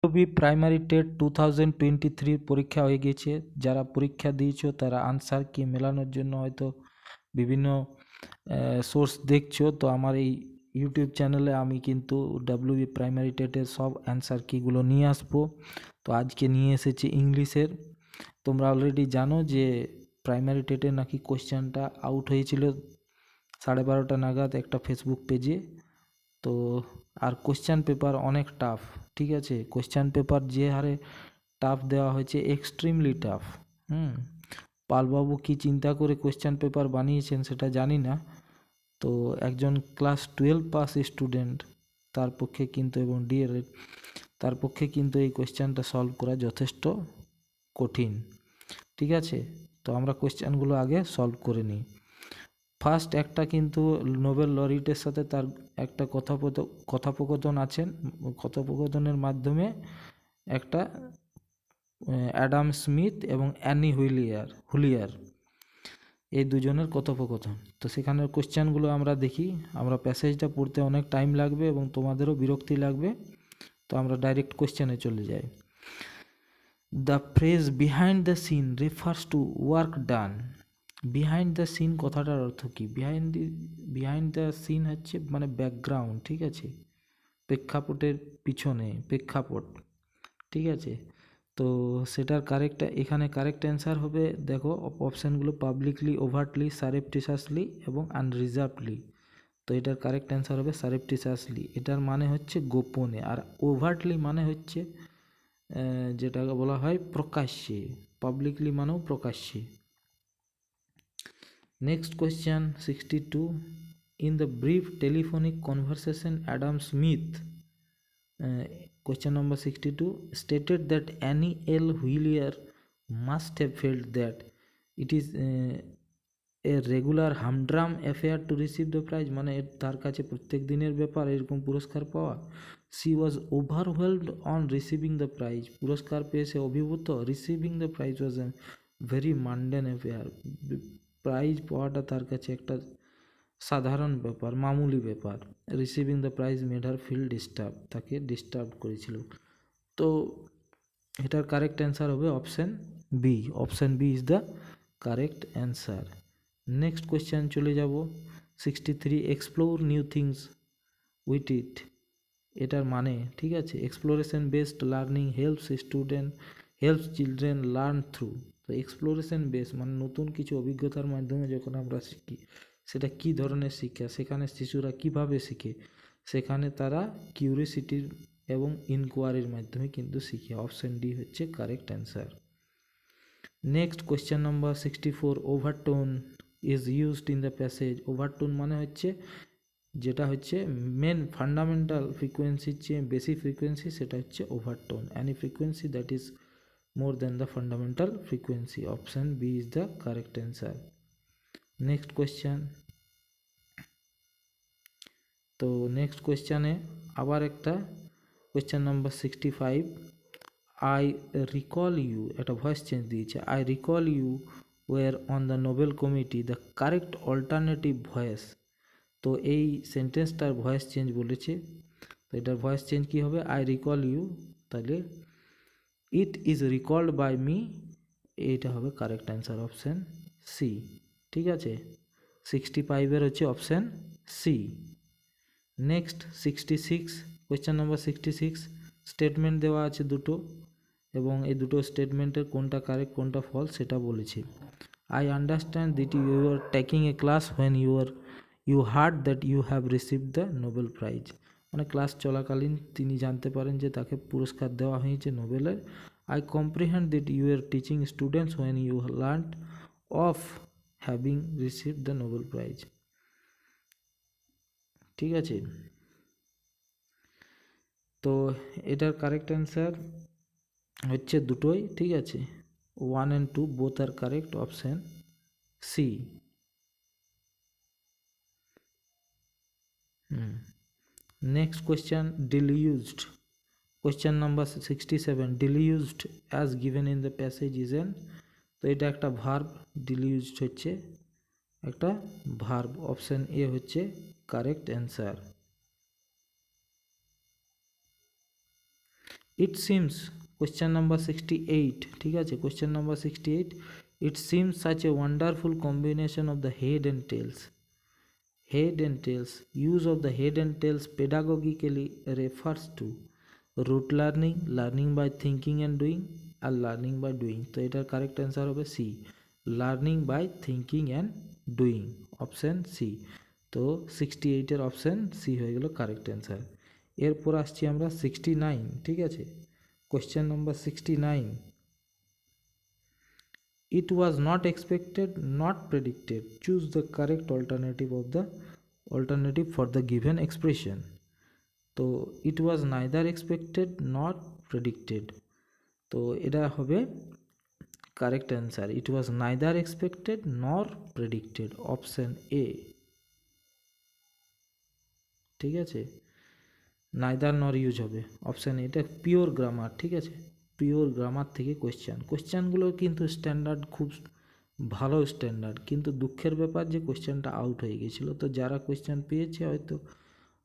B primary TET 2023 পরীক্ষা হয়ে গেছে। যারা পরীক্ষা দিয়েছো তারা আনসার কি মেলানোর জন্য হয়তো বিভিন্ন সোর্স দেখছো। তো আমার এই ইউটিউব চ্যানেলে আমি কিন্তু ডাব্লিউবি প্রাইমারি টেটের সব অ্যান্সার কিগুলো নিয়ে আসবো। তো আজকে নিয়ে এসেছি ইংলিশের। তোমরা অলরেডি জানো যে প্রাইমারি টেটে নাকি কোশ্চেনটা আউট হয়েছিল 12:30 নাগাদ একটা ফেসবুক পেজে। তো আর কোশ্চেন পেপার অনেক টাফ, ঠিক আছে। কোশ্চেন পেপার যে হারে টাফ দেওয়া হয়েছে, এক্সট্রিমলি টাফ। পালবাবু কি চিন্তা করে কোশ্চেন পেপার বানিয়েছেন সেটা জানি না। তো একজন ক্লাস 12 পাস স্টুডেন্ট তার পক্ষে কিন্তু, এবং ডিএলএড তার পক্ষে কিন্তু এই কোশ্চেনটা সলভ করা যথেষ্ট কঠিন, ঠিক আছে। তো আমরা কোশ্চেনগুলো আগে সলভ করে নিই। ফার্স্ট একটা কিন্তু নোবেল লরিটের সাথে তার একটা কথোপকথন আছেন। কথোপকথনের মাধ্যমে একটা অ্যাডাম স্মিথ এবং অ্যানি হুলিয়ার এই দুজনের কথোপকথন। তো সেখানের কোশ্চেনগুলো আমরা দেখি। আমরা প্যাসেজটা পড়তে অনেক টাইম লাগবে এবং তোমাদেরও বিরক্তি লাগবে। তো আমরা ডাইরেক্ট কোশ্চেনে চলে যাই। The phrase behind the scene refers to work done. Behind the scene কথাটার অর্থ কী? বিহাইন্ড দ্য সিন হচ্ছে মানে ব্যাকগ্রাউন্ড, ঠিক আছে। প্রেক্ষাপটের পিছনে, প্রেক্ষাপট, ঠিক আছে। তো সেটার এখানে কারেক্ট অ্যান্সার হবে, দেখো অপশানগুলো, পাবলিকলি, ওভারটলি, সারেপ্টিসাসলি এবং আনরিজার্ভডলি। তো এটার কারেক্ট অ্যান্সার হবে সারেপ্টিসাসলি। এটার মানে হচ্ছে গোপনে, আর ওভারটলি মানে হচ্ছে যেটাকে বলা হয় প্রকাশ্যে। পাবলিকলি মানেও প্রকাশ্যে। Next question 62. In the brief telephonic conversation, Adam Smith, question number 62, stated that Annie L. Wheeler must have felt that it is a regular humdrum affair to receive the prize, মানে তার কাছে প্রত্যেক দিনের ব্যাপার এরকম পুরস্কার পাওয়া। She was overwhelmed on receiving the prize, পুরস্কার পেয়ে সে অভিভূত। Receiving the prize was a very mundane affair, prize পাওয়াটা তার কাছে একটা সাধারণ ব্যাপার, মামুলি ব্যাপার। Receiving the prize made her feel disturb, তাকে ডিস্টার্ব করেছিল। তো এটার কারেক্ট অ্যান্সার হবে option B. Option B is the correct answer. Next question চলে যাব 63. Explore new things with it, এটার মানে, ঠিক আছে। Exploration based learning helps children learn through. তো এক্সপ্লোরেশন বেস মানে নতুন কিছু অভিজ্ঞতার মাধ্যমে যখন আমরা শিখি, সেটা কি ধরনের শিক্ষা, সেখানে শিশুরা কিভাবে শিখে, সেখানে তারা কিউরিসিটির এবং ইনকোয়ারির মাধ্যমে কিন্তু শিখে। অপশান ডি হচ্ছে correct answer. Next question number 64. Overtone is used in the passage. Overtone মানে হচ্ছে যেটা হচ্ছে মেন ফান্ডামেন্টাল ফ্রিকোয়েন্সির চেয়ে বেশি ফ্রিকোয়েন্সি, সেটা হচ্ছে overtone. Any frequency that is more than the fundamental frequency. Option B is the correct answer. Next question. তো next কোয়েশ্চেনে আবার একটা question number 65. I recall you, একটা ভয়েস চেঞ্জ দিয়েছে। I recall you were on the Nobel committee, the correct alternative voice. তো এই সেন্টেন্সটার voice change বলেছে। তো এটার ভয়েস চেঞ্জ কী হবে? আই রিকল ইউ, তাহলে it is recalled by me, এইটা হবে কারেক্ট অ্যান্সার, অপশান সি, ঠিক আছে। 65-এর হচ্ছে option C. Next 66, question number 66, statement দেওয়া আছে দুটো, এবং এই দুটো স্টেটমেন্টের কোনটা কারেক্ট কোনটা ফলস সেটা বলেছে। I understand that you are taking a class when you heard that you have received the Nobel prize, মানে ক্লাস চলাকালীন তিনি জানতে পারেন যে তাকে পুরস্কার দেওয়া হয়েছে নোবেলের। I comprehend that you are teaching students when you learned of having received the Nobel prize, ঠিক আছে। তো এটার কারেক্ট অ্যান্সার হচ্ছে দুটোই, ঠিক আছে। 1 and 2 both are correct, option C. Next question, delused. Question number 67. Delused as given in the passage is an, তো এটা একটা ভার্ব, delused হচ্ছে একটা ভার্ব। অপশন এ হচ্ছে correct answer. It seems, question number 68, ঠিক আছে, question number 68, it seems such a wonderful combination of the head and tails. Head and tails. Use of the head and tails pedagogically refers to rote learning, learning by thinking and doing, আর learning by doing। তো এটার correct answer হবে C, learning by thinking and doing, option C. তো 68-এর option C হয়ে গেল correct answer. এরপর আসছি আমরা 69, ঠিক আছে, question number 69, it was not expected, not predicted, choose the correct alternative for the given expression। তো it was neither expected nor predicted, তো এটা হবে correct answer, it was neither expected nor predicted, option A, ঠিক আছে, neither নর use হবে option, এটা pure grammar, ঠিক আছে, পিওর গ্রামার থেকে কোয়েশ্চেনগুলো কিন্তু স্ট্যান্ডার্ড, খুব ভালো স্ট্যান্ডার্ড, কিন্তু দুঃখের ব্যাপার যে কোয়েশ্চেনটা আউট হয়ে গেছিলো। তো যারা কোয়েশ্চেন পেয়েছে হয়তো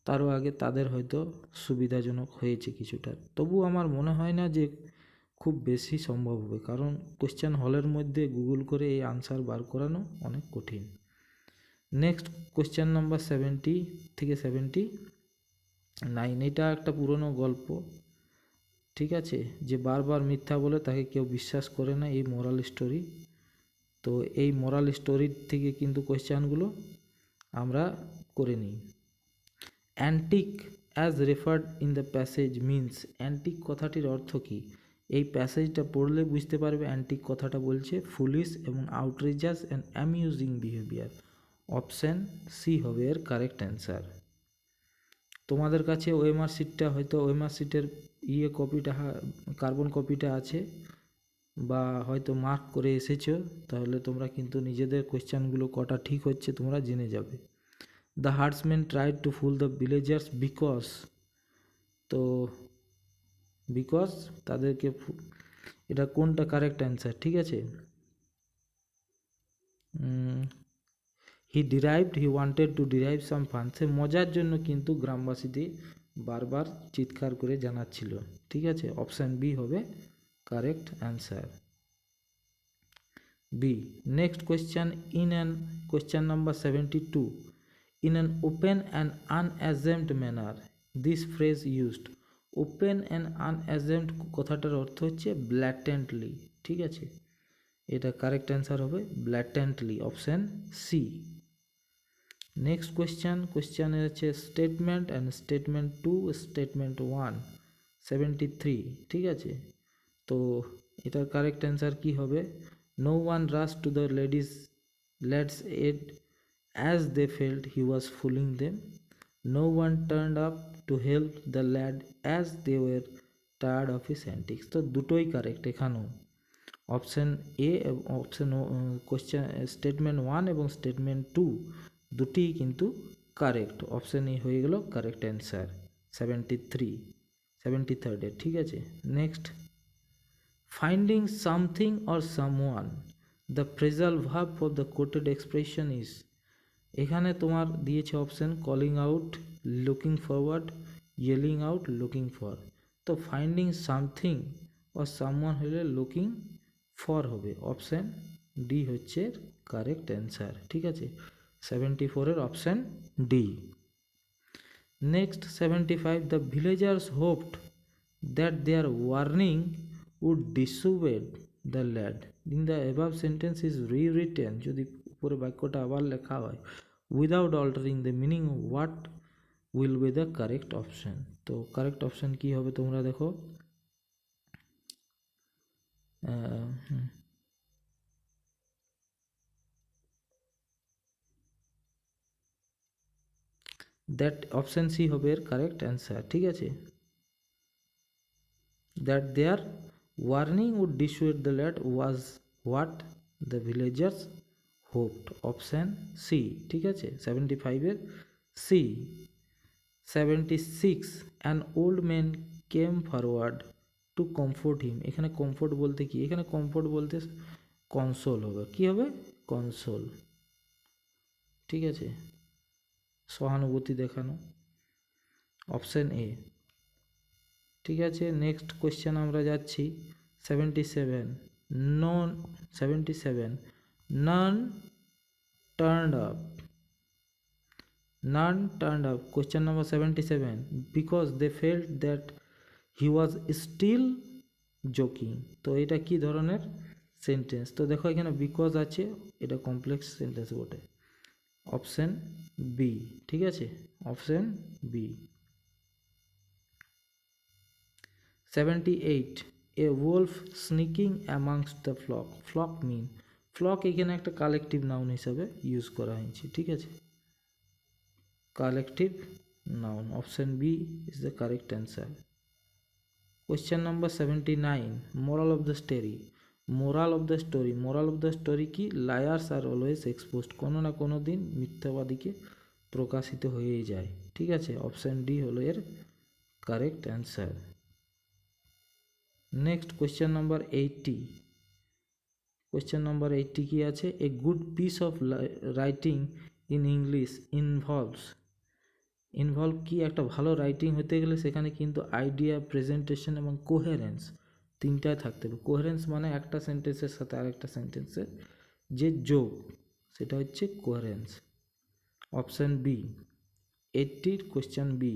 তারও আগে তাদের হয়তো সুবিধাজনক হয়েছে কিছুটা, তবু আমার মনে হয় না যে খুব বেশি সম্ভব হবে, কারণ কোয়েশ্চেন হলের মধ্যে গুগল করে এই আনসার বার করানো অনেক কঠিন। নেক্সট কোয়েশ্চেন নাম্বার 70 থেকে 79, এটা একটা পুরনো গল্প, ঠিক আছে, যে বারবার মিথ্যা বলে তাকে কেউ বিশ্বাস করে না, এই মোরাল স্টোরি। তো এই মোরাল স্টোরির থেকে কিন্তু কোয়েশ্চেনগুলো আমরা করে নিই। Antique as referred in the passage means, antique কথাটির অর্থ কী? এই প্যাসেজটা পড়লে বুঝতে পারবে অ্যান্টিক কথাটা বলছে ফুলিশ এবং outrageous and amusing behaviour, option C হবে এর কারেক্ট অ্যান্সার। তোমাদের কাছে ওএমআর শিটটা হয়তো ওএমআর শিটের কপিটা, কার্বন কপিটা আছে, বা হয়তো মার্ক করে এসেছো, তাহলে তোমরা কিন্তু নিজেদের কোয়েশ্চেনগুলো কটা ঠিক হচ্ছে তোমরা জেনে যাবে। The huntsman tried to fool the villagers because, তো বিকজ তাদেরকে, এটা কোনটা কারেক্ট অ্যান্সার, ঠিক আছে, he wanted to derive some fun, সে মজার জন্য কিন্তু গ্রামবাসীদের বারবার চিৎকার করে জানাচ্ছিল, ঠিক আছে, অপশান বি হবে correct answer, B. Next question, question number 72, in an open and unashamed manner this phrase used, open and unashamed কথাটার অর্থ হচ্ছে ব্ল্যাটেন্টলি, ঠিক আছে, এটা কারেক্ট অ্যান্সার হবে ব্ল্যাটেন্টলি, অপশান সি। নেক্সট কোয়েশ্চেন হচ্ছে স্টেটমেন্ট অ্যান্ড স্টেটমেন্ট 2, স্টেটমেন্ট 1, 73, ঠিক আছে, তো এটার কারেক্ট অ্যান্সার কি হবে? No one rush to the lad's aid as they felt he was fooling them, no one turned up to help the lad as they were tired of his antics, তো দুটোই correct এখানেও, option A, option question statement 1 এবং statement 2 দুটিই কিন্তু correct, option A হয়ে গেল correct answer 73, ঠিক আছে। Next, finding something or someone, the phrasal verb for the quoted expression is, এখানে তোমার দিয়েছে option calling out, looking forward, yelling out, looking for, তো ফাইন্ডিং সামথিং অর সামওয়ান হলে looking for হবে, অপশান ডি হচ্ছে correct answer, ঠিক আছে, 74-এর option D. Next 75, the villagers hoped that their warning would dissuade the lad, in the above sentence is rewritten, যদি উপরে বাক্যটা আবার লেখা হয় without altering the meaning, what will be the correct option, তো কারেক্ট অপশান কি হবে তোমরা দেখো, দ্যাট অপশান সি হবে এর কারেক্ট অ্যান্সার, ঠিক আছে, that their warning would dissuade the lad was what the villagers hoped, option C, ঠিক আছে, 75-এর C. 76, an old man came forward to comfort him, এখানে কমফোর্ট বলতে কি, এখানে কমফোর্ট বলতে কনসোল হবে, কি হবে কনসোল, ঠিক আছে, সহানুভূতি দেখানো, অপশান এ। ঠিক আছে, নেক্সট কোয়েশ্চেন আমরা যাচ্ছি 77 none 77 none turned up none turned up. Question number 77 because they felt that he was still joking. তো এটা কি ধরনের সেন্টেন্স? তো দেখো এখানে বিকজ আছে, এটা কমপ্লেক্স সেন্টেন্স বটে। অপশন বি, ঠিক আছে, option B. 78 a wolf sneaking amongst the flock. flock mean flock এখানে একটা কালেকটিভ নাউন হিসাবে ইউজ করা হয়েছে, ঠিক আছে, collective noun. Option B is the correct answer. Question number 79 moral of the story. moral of the story moral of the story কি? liars are always exposed. কোনো না কোনো দিন মিথ্যাবাদীকে প্রকাশিত হয়েই যায়, ঠিক আছে, অপশন ডি হলো এর correct answer. Next question number 80। Question number 80 কি আছে? A good piece of writing in English involve কি? একটা ভালো রাইটিং হতে গেলে সেখানে কিন্তু আইডিয়া, প্রেজেন্টেশন এবং কোহেরেন্স তিনটায় থাকতে হবে। কোহেরেন্স মানে একটা সেন্টেন্সের সাথে আরেকটা সেন্টেন্সের যে যোগ, সেটা হচ্ছে coherence. Option B, 80 question B,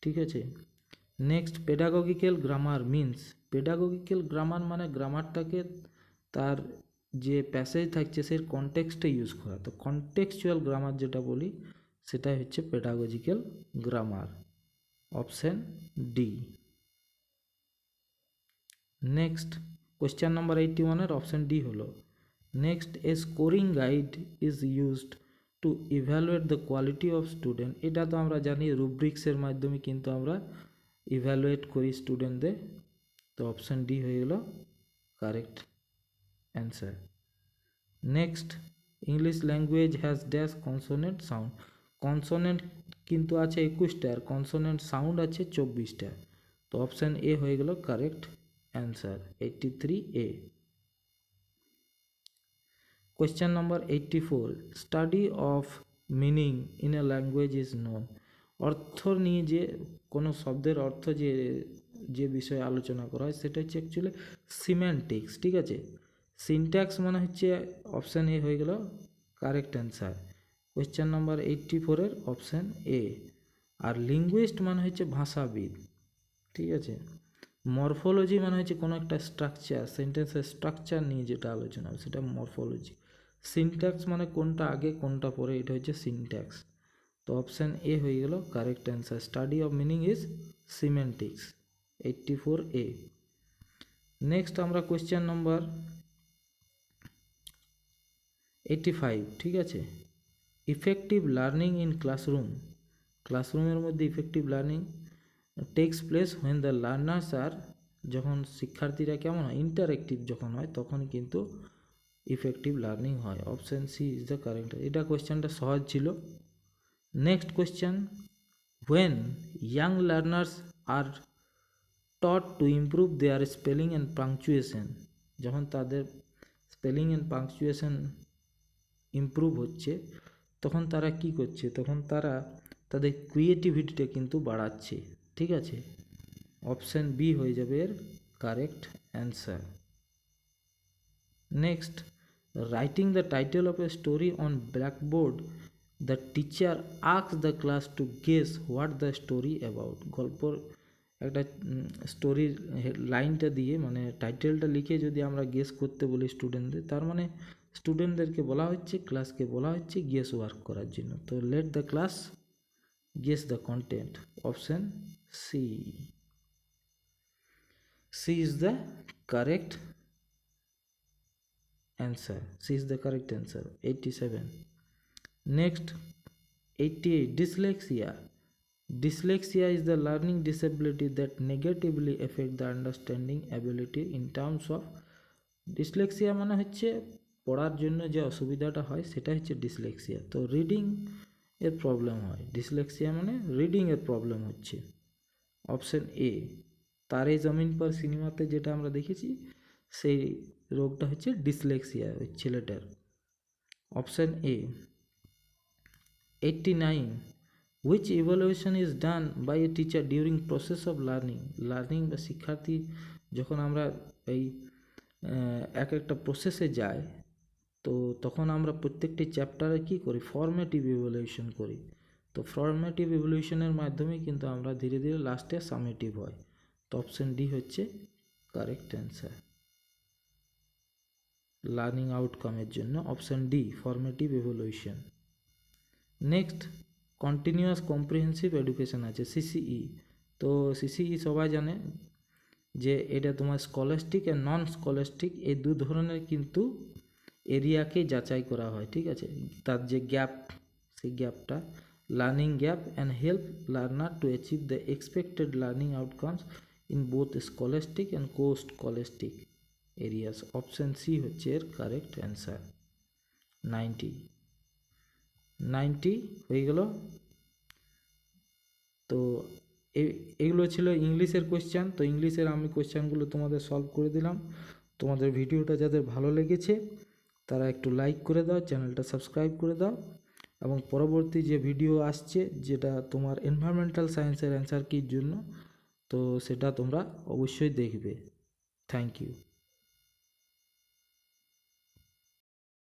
ঠিক আছে। Next pedagogical grammar means, pedagogical grammar মানে গ্রামারটাকে তার যে প্যাসেজ থাকছে সেই কনটেক্সটে ইউজ করা। তো কনটেক্সচুয়াল গ্রামার যেটা বলি সেটাই হচ্ছে pedagogical grammar. Option D. Next question number 81 option D হলো। Next a scoring guide is used to evaluate the quality of student. এটা তো আমরা জানি রুব্রিক্সের মাধ্যমে কিন্তু আমরা ইভ্যালুয়েট করি স্টুডেন্টদের। তো অপশন ডি হয়ে গেল correct answer. Next English language has dash consonant sound. Consonant কিন্তু আছে 21টা আর কনসোনেন্ট সাউন্ড আছে 24টা। তো অপশান এ হয়ে গেল correct answer, 83A। Question number 84 study of meaning in a language is known. অর্থ নিয়ে যে কোনো শব্দের অর্থ যে বিষয়ে আলোচনা করা হয় সেটা হচ্ছে অ্যাকচুয়ালি সিম্যান্টিক্স, ঠিক আছে। সিনট্যাক্স মানে হচ্ছে অপশান এ হয়ে গেল correct answer. Question number 84 option A. আর লিঙ্গুইস্ট মানে হচ্ছে ভাষাবিদ, ঠিক আছে। মরফোলজি মানে হচ্ছে কোনো একটা স্ট্রাকচার, সেন্টেন্সের স্ট্রাকচার নিয়ে যেটা আলোচনা হবে সেটা মরফোলজি। সিনট্যাক্স মানে কোনটা আগে কোনটা পরে, এটা হচ্ছে সিনট্যাক্স। তো অপশান এ হয়ে গেল correct answer. Study of meaning is semantics, 84A। নেক্সট আমরা কোয়েশ্চেন নাম্বার 85, ঠিক আছে। Effective learning in classroom. ক্লাসরুমের মধ্যে effective learning takes place when the learners are, যখন শিক্ষার্থীরা কেমন হয়, ইন্টারেক্টিভ যখন হয় তখন কিন্তু ইফেক্টিভ লার্নিং হয়। Option C is the correct. এটা কোয়েশ্চেনটা সহজ ছিল। Next question when young learners are taught to improve their spelling and punctuation. যখন তাদের স্পেলিং অ্যান্ড পাংচুয়েশন ইমপ্রুভ হচ্ছে তখন তারা কি করছে, তখন তারা তাদের ক্রিয়েটিভিটিটা কিন্তু বাড়াচ্ছে, ঠিক আছে। অপশান বি হয়ে যাবে এর correct answer. Next writing the title of a story on blackboard the teacher asks the class two guess what the story about. গল্পর একটা স্টোরির লাইনটা দিয়ে মানে টাইটেলটা লিখে যদি আমরা গেস করতে বলি স্টুডেন্টদের, তার মানে স্টুডেন্টদেরকে বলা হচ্ছে, ক্লাসকে বলা হচ্ছে গেস ওয়ার্ক করার জন্য। তো let the class guess the content. Option C, C is the correct answer. C is the correct answer, 87. Next 88 dyslexia. Dyslexia is the learning disability that negatively affect the understanding ability in terms of dyslexia মানে হচ্ছে পড়ার জন্য যে অসুবিধাটা হয় সেটা হচ্ছে dyslexia. তো রিডিং এর প্রবলেম হয়, ডিসলেক্সিয়া মানে রিডিং এর প্রবলেম হচ্ছে। অপশন এ, তারে জমিন পর সিনেমাতে যেটা আমরা দেখেছি সেই রোগটা হচ্ছে ডিসলেক্সিয়া ওই ছেলেটার। Option A. 89 which evaluation is done by a teacher during process of learning বা শিক্ষার্থী যখন আমরা এই এক একটা প্রসেসে যাই, তো তখন আমরা প্রত্যেকটি চ্যাপ্টারে কি করি, ফর্মেটিভ ইভ্যালুয়েশন করি। তো ফর্মেটিভ ইভ্যালুয়েশনের মাধ্যমে কিন্তু আমরা ধীরে ধীরে লাস্টে সামেটিভ হয়। তো অপশন ডি হচ্ছে কারেক্ট অ্যান্সার লার্নিং আউটকামের জন্য। Option D formative evaluation. Next continuous comprehensive education আছে সিসিই। তো সিসিই সবাই জানে যে এটা তোমার স্কলাস্টিক আর নন স্কলাস্টিক এই দু ধরনের কিন্তু এরিয়াকে যাচাই করা হয়, ঠিক আছে। তার যে গ্যাপ, সেই গ্যাপটা learning gap and help learner to achieve the expected learning outcomes in both scholastic and co scholastic areas. Option C হচ্ছে এর কারেক্ট অ্যান্সার। 90 হয়ে গেল। তো এগুলো ছিল ইংলিশের কোয়েশ্চেন। তো ইংলিশের আমি কোয়েশ্চেনগুলো তোমাদের সলভ করে দিলাম। তোমাদের ভিডিওটা যাদের ভালো লেগেছে তারা একটু লাইক করে দাও, চ্যানেলটা সাবস্ক্রাইব করে দাও, এবং পরবর্তী যে ভিডিও আসছে যেটা তোমার এনভায়রনমেন্টাল সায়েন্সের অ্যান্সার কির জন্য, তো সেটা তোমরা অবশ্যই দেখবে। Thank you.